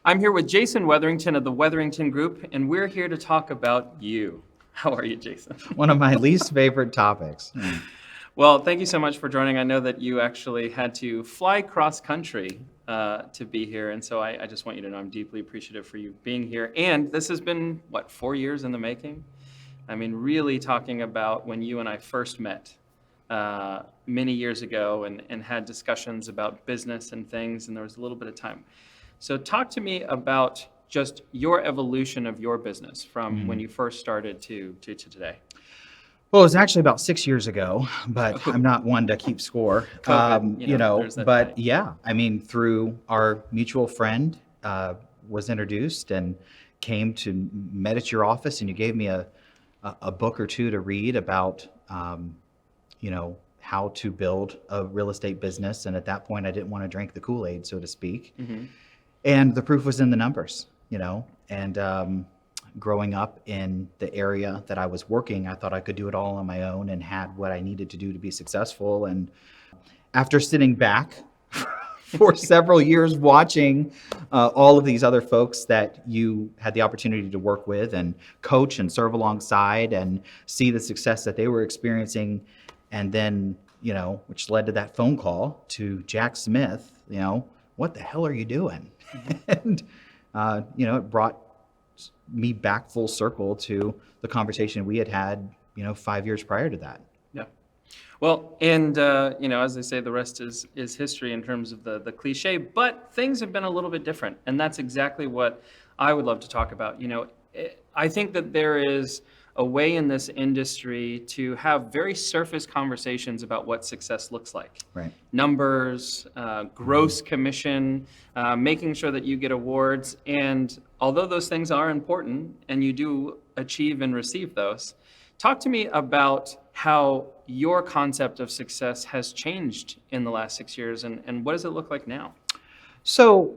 I'm here with Jason Wetherington of the Wetherington Group, and we're here to talk about you. How are you, Jason? One of my least favorite topics. Well, thank you so much for joining. I know that you actually had to fly cross-country to be here, and so I just want you to know I'm deeply appreciative for you being here. And this has been, 4 years in the making? I mean, really talking about when you and I first met many years ago and had discussions about business and things, and there was a little bit of time. So talk to me about just your evolution of your business from when you first started to today. Well, it was actually about 6 years ago, but I'm not one to keep score. COVID, But day. yeah, I mean, through our mutual friend was introduced and met at your office, and you gave me a book or two to read about, how to build a real estate business. And at that point, I didn't want to drink the Kool-Aid, so to speak. Mm-hmm. And the proof was in the numbers, and growing up in the area that I was working, I thought I could do it all on my own and had what I needed to do to be successful. And after sitting back for several years watching all of these other folks that you had the opportunity to work with and coach and serve alongside and see the success that they were experiencing, and then, which led to that phone call to Jack Smith, what the hell are you doing? And, it brought me back full circle to the conversation we had, 5 years prior to that. Yeah. Well, and, as they say, the rest is history in terms of the cliche, but things have been a little bit different. And that's exactly what I would love to talk about. I think that there is a way in this industry to have very surface conversations about what success looks like. Right. Numbers, gross commission, making sure that you get awards. And although those things are important and you do achieve and receive those, talk to me about how your concept of success has changed in the last 6 years, and what does it look like now? So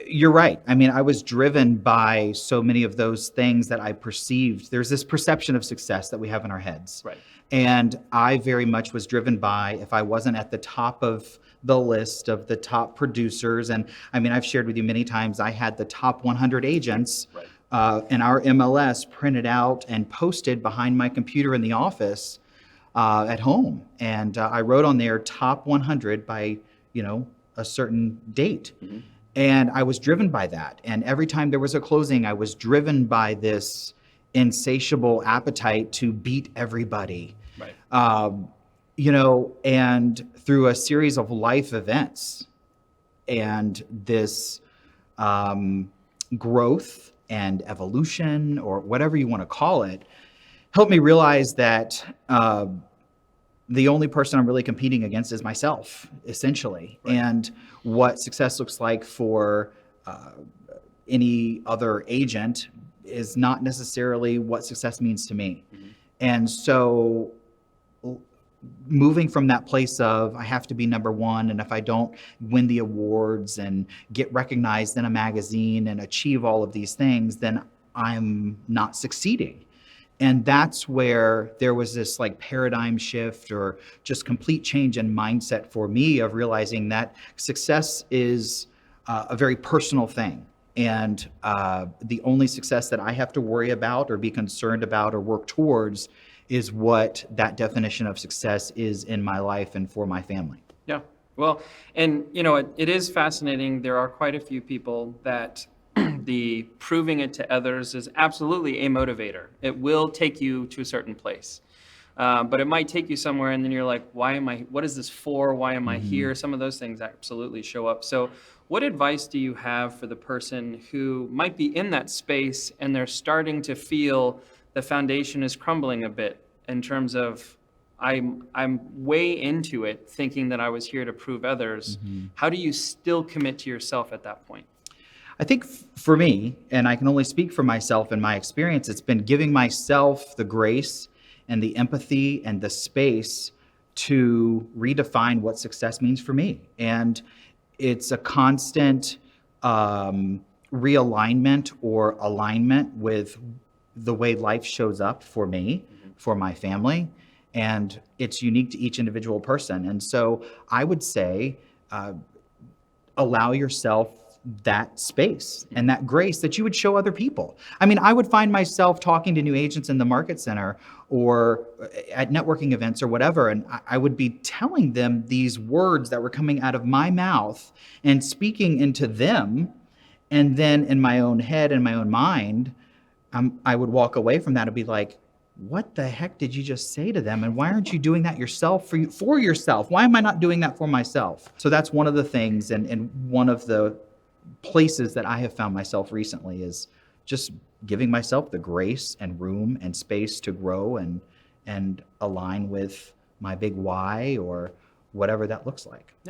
you're right. I mean, I was driven by so many of those things that I perceived. There's this perception of success that we have in our heads. Right. And I very much was driven by, if I wasn't at the top of the list of the top producers, and I mean, I've shared with you many times, I had the top 100 agents in our MLS printed out and posted behind my computer in the office at home. And I wrote on there top 100 by, a certain date. Mm-hmm. And I was driven by that. And every time there was a closing, I was driven by this insatiable appetite to beat everybody. Right. And through a series of life events and this growth and evolution, or whatever you want to call it, helped me realize that the only person I'm really competing against is myself, essentially. Right. And what success looks like for any other agent is not necessarily what success means to me. Mm-hmm. And so moving from that place of I have to be number one, and if I don't win the awards and get recognized in a magazine and achieve all of these things, then I'm not succeeding. And that's where there was this paradigm shift or just complete change in mindset for me of realizing that success is a very personal thing. And the only success that I have to worry about or be concerned about or work towards is what that definition of success is in my life and for my family. Yeah. Well, and it is fascinating. There are quite a few people that the proving it to others is absolutely a motivator. It will take you to a certain place. But it might take you somewhere and then you're like, what is this for? Why am I here? Some of those things absolutely show up. So what advice do you have for the person who might be in that space and they're starting to feel the foundation is crumbling a bit in terms of I'm way into it thinking that I was here to prove others. Mm-hmm. How do you still commit to yourself at that point? I think for me, and I can only speak for myself and my experience, it's been giving myself the grace and the empathy and the space to redefine what success means for me. And it's a constant realignment or alignment with the way life shows up for me, for my family, and it's unique to each individual person. And so I would say, allow yourself that space and that grace that you would show other people. I mean, I would find myself talking to new agents in the market center or at networking events or whatever, and I would be telling them these words that were coming out of my mouth and speaking into them. And then in my own head and my own mind, I would walk away from that and be like, what the heck did you just say to them? And why aren't you doing that yourself for yourself? Why am I not doing that for myself? So that's one of the things, and one of the places that I have found myself recently is just giving myself the grace and room and space to grow and align with my big why or whatever that looks like. Yeah,